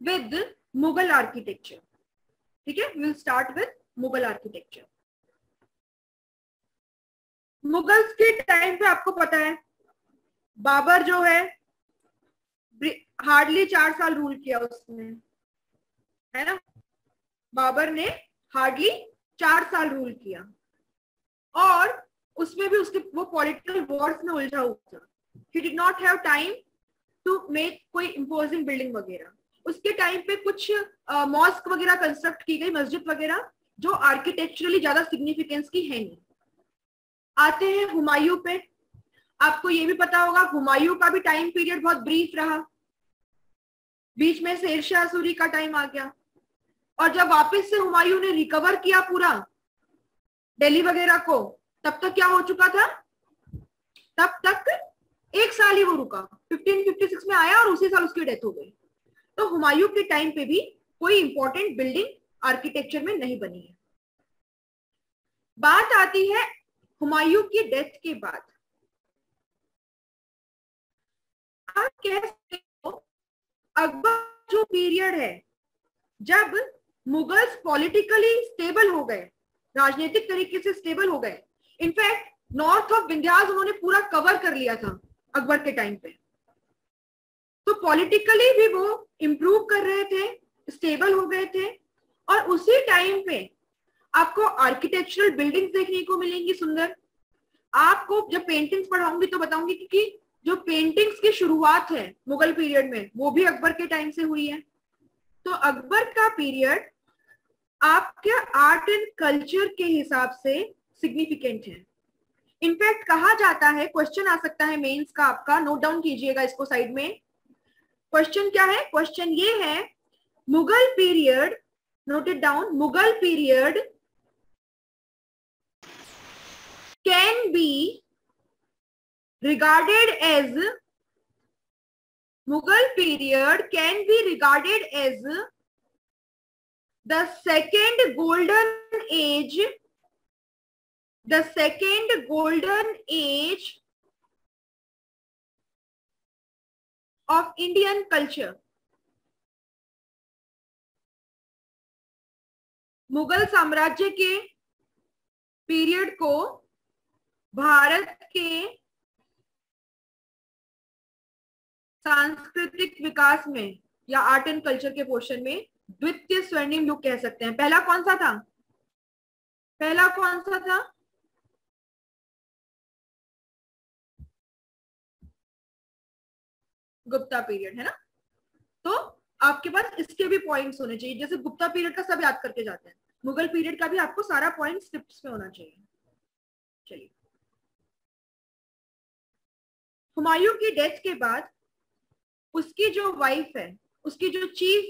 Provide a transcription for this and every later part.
With Mughal architecture. ठीक है, will start with Mughal architecture. Mughals के टाइम पे आपको पता है बाबर जो है हार्डली 4 साल रूल किया उसने, है ना. बाबर ने हार्डली 4 साल रूल किया और उसमें भी उसके वो पॉलिटिकल वॉर्स में उलझा हुआ था. He did not have time to make कोई इम्पोजिंग बिल्डिंग वगैरह. उसके टाइम पे कुछ मॉस्क वगैरह कंस्ट्रक्ट की गई, मस्जिद वगैरह, जो आर्किटेक्चरली ज्यादा सिग्निफिकेंस की है नहीं. आते हैं हुमायूं पे. आपको ये भी पता होगा हुमायूं का भी टाइम पीरियड बहुत ब्रीफ रहा, बीच में शेर शाह सूरी का टाइम आ गया. और जब वापस से हुमायूं ने रिकवर किया पूरा दिल्ली वगैरह को, तब तक क्या हो चुका था, तब तक 1 साल ही वो रुका. 1556 में आया और उसी साल उसकी डेथ हो गई. तो हुमायूं के टाइम पे भी कोई इंपॉर्टेंट बिल्डिंग आर्किटेक्चर में नहीं बनी है. बात आती है हुमायूं की डेथ के बाद. आप कह सकते हो अकबर जो पीरियड है जब मुगल्स पॉलिटिकली स्टेबल हो गए, राजनीतिक तरीके से स्टेबल हो गए, इनफैक्ट नॉर्थ ऑफ विंध्यास उन्होंने पूरा कवर कर लिया था अकबर के टाइम पे, तो पॉलिटिकली भी वो इंप्रूव कर रहे थे, स्टेबल हो गए थे. और उसी टाइम पे आपको आर्किटेक्चरल बिल्डिंग्स देखने को मिलेंगी सुंदर. आपको जब पेंटिंग्स पढ़ाऊंगी तो बताऊंगी कि जो पेंटिंग्स की शुरुआत है मुगल पीरियड में वो भी अकबर के टाइम से हुई है. तो अकबर का पीरियड आपके आर्ट एंड कल्चर के हिसाब से सिग्निफिकेंट है. इनफैक्ट कहा जाता है, क्वेश्चन आ सकता है मेंस का आपका, नोट डाउन कीजिएगा इसको साइड में. क्वेश्चन क्या है, क्वेश्चन ये है, Mughal period, note it down, Mughal period can be regarded as, Mughal period can be regarded as the second golden age, the second golden age of Indian culture. Mughal साम्राज्य के period को भारत के सांस्कृतिक विकास में या आर्ट एंड कल्चर के पोर्शन में द्वितीय स्वर्णिम युग कह सकते हैं. पहला कौन सा था, पहला कौन सा था, गुप्ता पीरियड, है ना. तो आपके पास इसके भी पॉइंट्स होने चाहिए, जैसे गुप्ता पीरियड का सब याद करके जाते हैं, मुगल पीरियड का भी आपको सारा पॉइंट टिप्स में होना चाहिए. चलिए, हुमायूं की डेथ के बाद उसकी जो वाइफ है, उसकी जो चीफ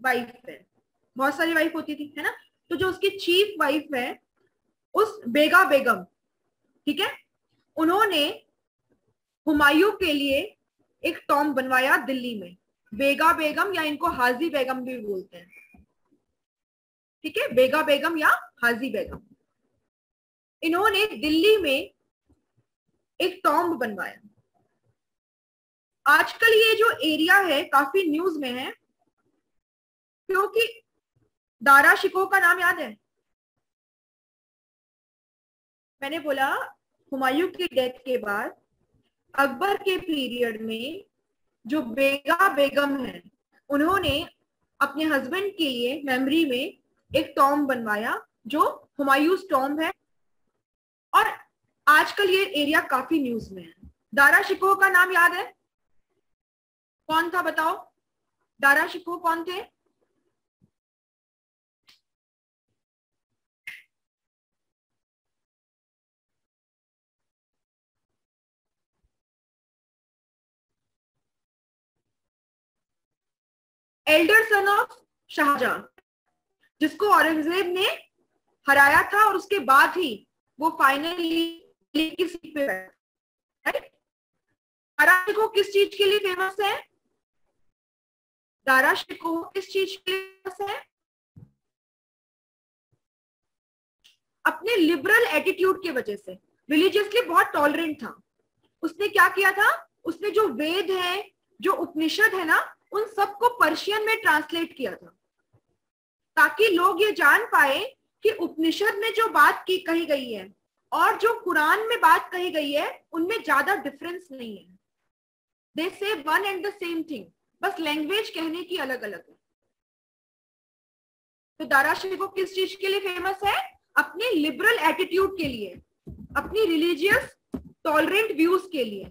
वाइफ है, बहुत सारी वाइफ होती थी, है ना, तो जो उसकी चीफ वाइफ है उस बेगा बेगम, ठीक है, उन्होंने हुमायूं के लिए एक टॉम बनवाया दिल्ली में. बेगा बेगम या इनको हाजी बेगम भी बोलते हैं, ठीक है, बेगा बेगम या हाजी बेगम. इन्होंने दिल्ली में एक टॉम्ब बनवाया. आजकल ये जो एरिया है काफी न्यूज में है, क्योंकि दारा शिकोह का नाम याद है. मैंने बोला हुमायूं की डेथ के बाद अकबर के पीरियड में जो बेगा बेगम है उन्होंने अपने हस्बैंड के लिए मेमोरी में एक टॉम्ब बनवाया जो हुमायूंस टॉम्ब है. और आजकल ये एरिया काफी न्यूज में है. दारा शिकोह का नाम याद है, कौन था बताओ, दारा शिकोह कौन थे, एल्डर सन ऑफ शाहजहां, जिसको औरंगजेब ने हराया था और उसके बाद ही वो फाइनली की सीट पे बैठा. राइट, दारा शिकोह किस चीज के लिए फेमस है, दारा शिकोह किस चीज के लिए फेमस है, अपने लिबरल एटीट्यूड की वजह से. रिलीजियसली बहुत टॉलरेंट था. उसने क्या किया था, उसने जो वेद है, जो उपनिषद है ना, उन सबको पर्शियन में ट्रांसलेट किया था, ताकि लोग ये जान पाए कि उपनिषद में जो बात की कही गई है और जो कुरान में बात कही गई है उनमें ज्यादा डिफरेंस नहीं है। दे से one and the same thing, बस लैंग्वेज कहने की अलग अलग है। तो दारा शिकोह किस चीज के लिए फेमस है? अपने लिबरल एटीट्यूड के लिए, अपनी रिलीजियस टॉलरेंट व्यूज के लिए,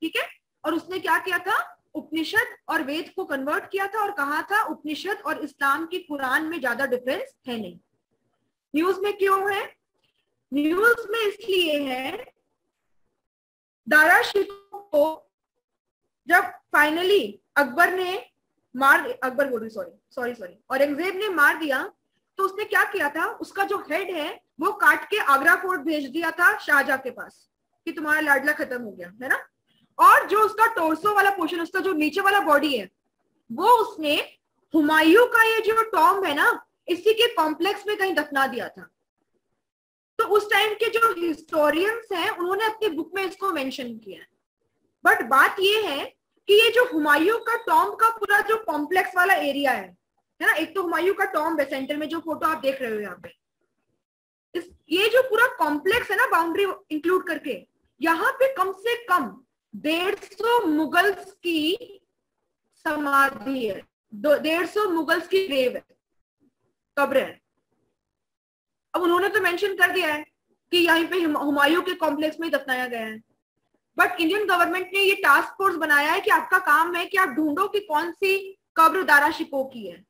ठीक है। और उसने क्या किया था? उपनिषद और वेद को कन्वर्ट किया था और कहा था उपनिषद और इस्लाम की कुरान में ज्यादा डिफरेंस है नहीं। न्यूज में क्यों है? न्यूज में इसलिए है, दारा शिकोह को जब फाइनली अकबर ने अकबर बोल रही सॉरी औरंगजेब ने मार दिया, तो उसने क्या किया था? उसका जो हेड है वो काट के आगरा फोर्ट भेज दिया था शाहजहां के पास कि तुम्हारा लाडला खत्म हो गया है ना। और जो उसका टोर्सो वाला पोर्शन, उसका जो नीचे वाला बॉडी है, वो उसने हुमायूं का ये जो टॉम्ब है ना, इसी के कॉम्प्लेक्स में कहीं दफना दिया था। तो उस टाइम के जो हिस्टोरियंस हैं उन्होंने अपनी बुक में इसको मेंशन किया है। बट बात ये है कि ये जो हुमायूं का टॉम्ब का पूरा जो कॉम्प्लेक्स वाला एरिया है ना, एक तो हुमायूं का टॉम्ब है सेंटर में, जो फोटो आप देख रहे हो यहाँ पे, ये जो पूरा कॉम्प्लेक्स है ना बाउंड्री इंक्लूड करके, यहाँ पे कम से कम 150 मुगल्स की समाधि है, 150 मुगल्स की ग्रेव है, कब्र है। अब उन्होंने तो मेंशन कर दिया है कि यहीं पे हुमायूं के कॉम्प्लेक्स में दफनाया गया है, बट इंडियन गवर्नमेंट ने ये टास्क फोर्स बनाया है कि आपका काम है कि आप ढूंढो कि कौन सी कब्र दारा शिकोह की है,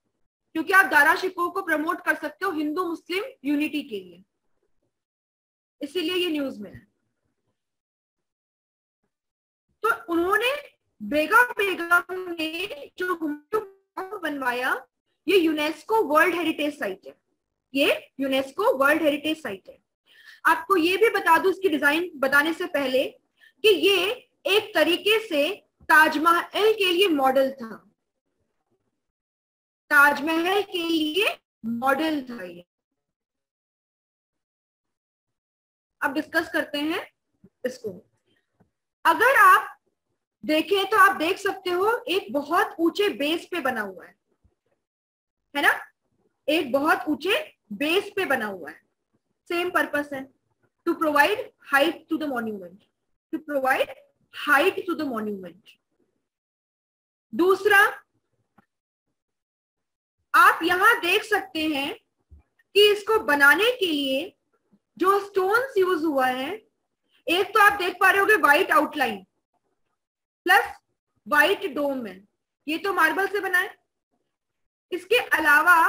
क्योंकि आप दारा शिकोह को प्रमोट कर सकते हो हिंदू मुस्लिम यूनिटी के लिए, इसीलिए ये न्यूज में है। तो उन्होंने बेगम ने जो हुमायूं बनवाया, ये यूनेस्को वर्ल्ड हेरिटेज साइट है, ये यूनेस्को वर्ल्ड हेरिटेज साइट है। आपको ये भी बता दूं इसकी डिजाइन बताने से पहले कि ये एक तरीके से ताजमहल के लिए मॉडल था, ताजमहल के लिए मॉडल था ये। अब डिस्कस करते हैं इसको। अगर आप देखें तो आप देख सकते हो एक बहुत ऊंचे बेस पे बना हुआ है ना, एक बहुत ऊंचे बेस पे बना हुआ है। सेम पर्पस है, to provide height to the monument, to provide height to the monument. दूसरा, आप यहां देख सकते हैं कि इसको बनाने के लिए जो स्टोन्स यूज हुआ है, एक तो आप देख पा रहे होगे व्हाइट आउटलाइन प्लस व्हाइट डोम है, ये तो मार्बल से बना है। इसके अलावा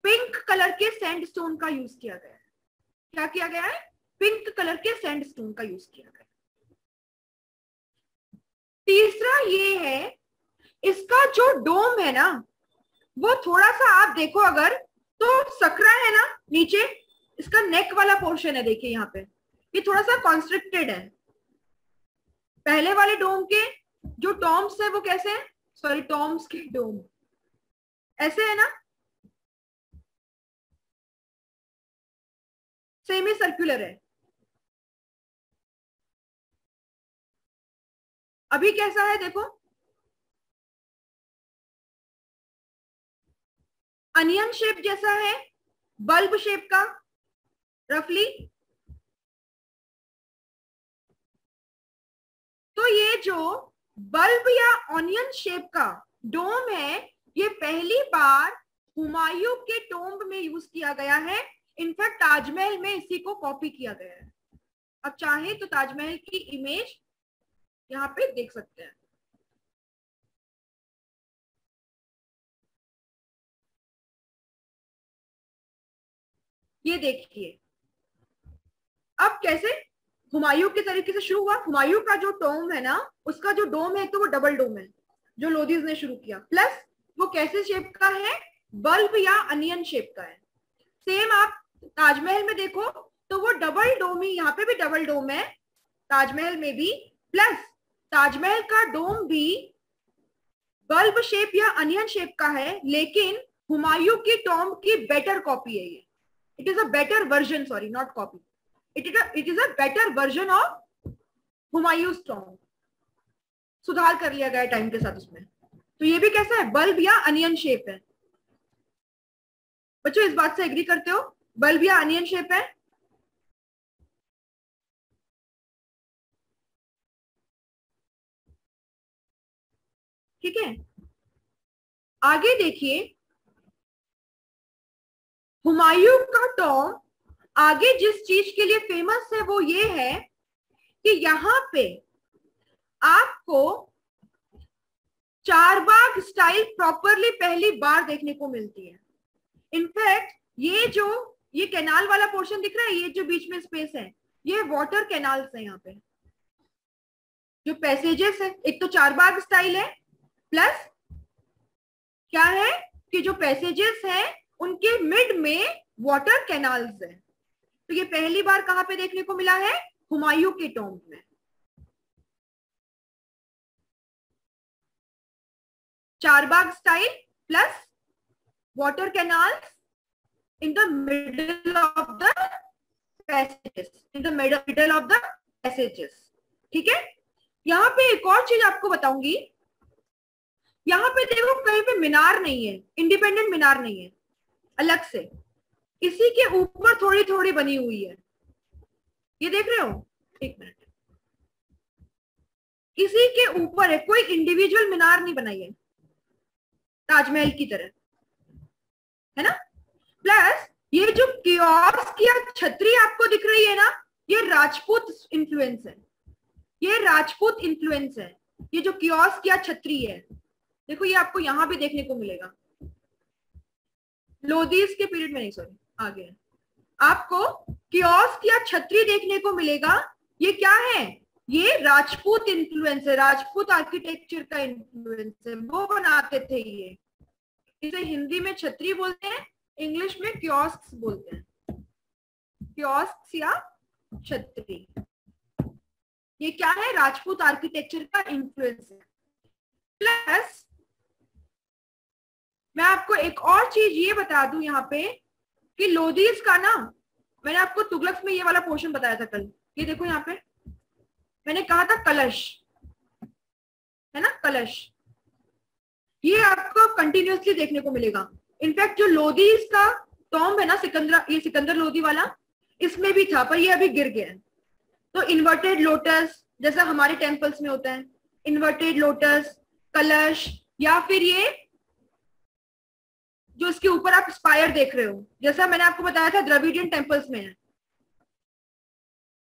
पिंक कलर के सैंडस्टोन का यूज किया गया है। क्या किया गया है? पिंक कलर के सैंडस्टोन का यूज किया गया। तीसरा ये है, इसका जो डोम है ना, वो थोड़ा सा आप देखो अगर तो सकरा है ना नीचे, इसका नेक वाला पोर्शन है, देखिए यहाँ पे ये थोड़ा सा कॉन्स्ट्रिक्टेड है। पहले वाले डोम के जो टॉम्स है वो कैसे है? सॉरी, टॉम्स के डोम ऐसे है ना, सेमी सर्कुलर है। अभी कैसा है देखो, अनियन शेप जैसा है, बल्ब शेप का रफली। तो ये जो बल्ब या ऑनियन शेप का डोम है, ये पहली बार हुमायूं के टोम्ब में यूज किया गया है। इनफैक्ट ताजमहल में इसी को कॉपी किया गया है। अब चाहे तो ताजमहल की इमेज यहाँ पे देख सकते हैं। ये देखिए, अब कैसे हुमायूं के तरीके से शुरू हुआ। हुमायूं का जो टोम्ब है ना, उसका जो डोम है तो वो डबल डोम है जो लोदीज ने शुरू किया, प्लस वो कैसे शेप का है? बल्ब या अनियन शेप का है। सेम आप ताजमहल में देखो तो वो डबल डोम ही, यहाँ पे भी डबल डोम है ताजमहल में भी, प्लस ताजमहल का डोम भी बल्ब शेप या अनियन शेप का है, लेकिन हुमायूं की टॉम्ब की बेटर कॉपी है ये। It is a better version, sorry not copy, it is a better version of Humayun's tomb. सुधार कर लिया गया टाइम के साथ उसमें। तो ये भी कैसा है, बल्ब या अनियन शेप है। बच्चों इस बात से एग्री करते हो, बल्ब या अनियन शेप है? ठीक है, आगे देखिए, हुमायूं का टॉम आगे जिस चीज के लिए फेमस है वो ये है कि यहाँ पे आपको चारबाग स्टाइल प्रॉपरली पहली बार देखने को मिलती है। इनफैक्ट ये कैनाल वाला पोर्शन दिख रहा है, ये जो बीच में स्पेस है, ये वाटर कैनाल्स है। यहाँ पे जो पैसेजेस है, एक तो चारबाग स्टाइल है, प्लस क्या है कि जो पैसेजेस हैं उनके मिड में वाटर कैनाल्स है। तो ये पहली बार कहां पे देखने को मिला है, हुमायूं के टॉम्ब में। Charbagh style plus water canals in the middle of the passages, in the middle of the passages। ठीक है, यहाँ पे एक और चीज आपको बताऊंगी, यहाँ पे देखो कहीं पे मीनार नहीं है, इंडिपेंडेंट मीनार नहीं है अलग से, इसी के ऊपर थोड़ी थोड़ी बनी हुई है। ये देख रहे हो, एक मिनट, इसी के ऊपर है, कोई इंडिविजुअल मीनार नहीं बनाई है ताजमहल की तरह, है ना। प्लस ये जो कियोस्क या छतरी आपको दिख रही है ना, ये राजपूत इन्फ्लुएंस है, ये राजपूत इन्फ्लुएंस है। ये जो कियोस्क या छतरी है, देखो ये आपको यहां भी देखने को मिलेगा, लोदीज के पीरियड में नहीं, सॉरी आगे आपको कियोस्क या छतरी देखने को मिलेगा। ये क्या है, ये राजपूत इन्फ्लुएंस है, राजपूत आर्किटेक्चर का इन्फ्लुएंस है, वो बनाते थे ये। इसे हिंदी में छतरी बोलते हैं, इंग्लिश में कियोस्क बोलते हैं, कियोस्क या छतरी। ये क्या है, राजपूत आर्किटेक्चर का इन्फ्लुएंस है। प्लस मैं आपको एक और चीज ये बता दूं यहाँ पे कि लोदीज का ना, मैंने आपको तुगलक में ये वाला पोर्शन बताया था कल, ये देखो यहाँ पे मैंने कहा था कलश, है ना, कलश, ये आपको कंटिन्यूअसली देखने को मिलेगा। इनफैक्ट जो लोदीज का टॉम्ब है ना, ये सिकंदर लोदी वाला, इसमें भी था, पर ये अभी गिर गया है। तो इन्वर्टेड लोटस जैसा हमारे टेम्पल्स में होता है, इन्वर्टेड लोटस, कलश, या फिर ये जो इसके ऊपर आप स्पायर देख रहे हो, जैसा मैंने आपको बताया था द्रविडियन टेम्पल्स में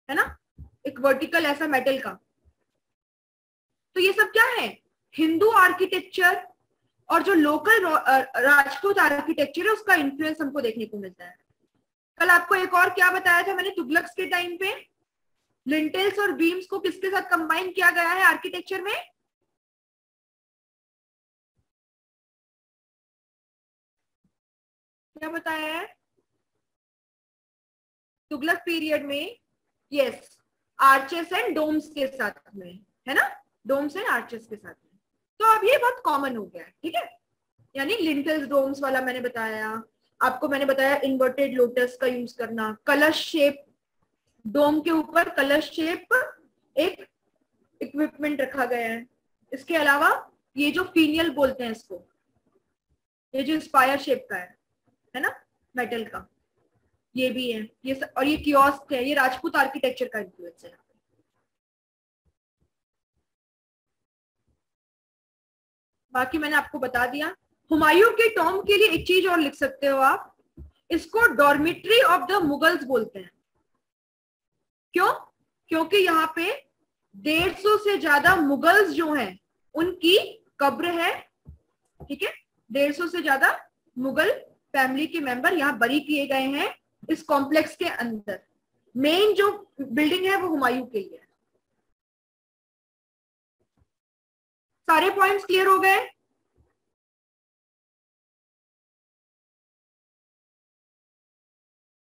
है ना, एक वर्टिकल ऐसा मेटल का। तो ये सब क्या है, हिंदू आर्किटेक्चर और जो लोकल राजपूत आर्किटेक्चर है उसका इन्फ्लुएंस हमको देखने को मिलता है। कल आपको एक और क्या बताया था मैंने, तुगलक्स के टाइम पे लिंटेल्स और बीम्स को किसके साथ कंबाइन किया गया है आर्किटेक्चर में, क्या बताया है तुगलक पीरियड में, यस, आर्चेस एंड डोम्स के साथ में, है ना, डोम्स एंड आर्चेस के साथ में। तो अब ये बहुत कॉमन हो गया है, ठीक है, यानी लिंटल्स डोम्स वाला मैंने बताया आपको, मैंने बताया इन्वर्टेड लोटस का यूज करना, कलश शेप, डोम के ऊपर कलश शेप एक इक्विपमेंट रखा गया है। इसके अलावा ये जो फीनियल बोलते हैं इसको, ये जो स्पायर शेप का है ना, मेटल का, ये भी है, और ये कियोस्क है, ये राजपूत आर्किटेक्चर का इन्फ्लुएंस है। बाकी मैंने आपको बता दिया। हुमायूं के टॉम्ब के लिए एक चीज और लिख सकते हो आप, इसको डॉर्मिट्री ऑफ द मुगल्स बोलते हैं। क्यों, क्योंकि यहाँ पे 150 से ज्यादा मुगल्स जो हैं उनकी कब्र है, ठीक है, 150 से ज्यादा मुगल फैमिली के मेंबर यहाँ बरी किए गए हैं इस कॉम्प्लेक्स के अंदर। मेन जो बिल्डिंग है वो हुमायूं के लिए है। सारे पॉइंट्स क्लियर हो गए?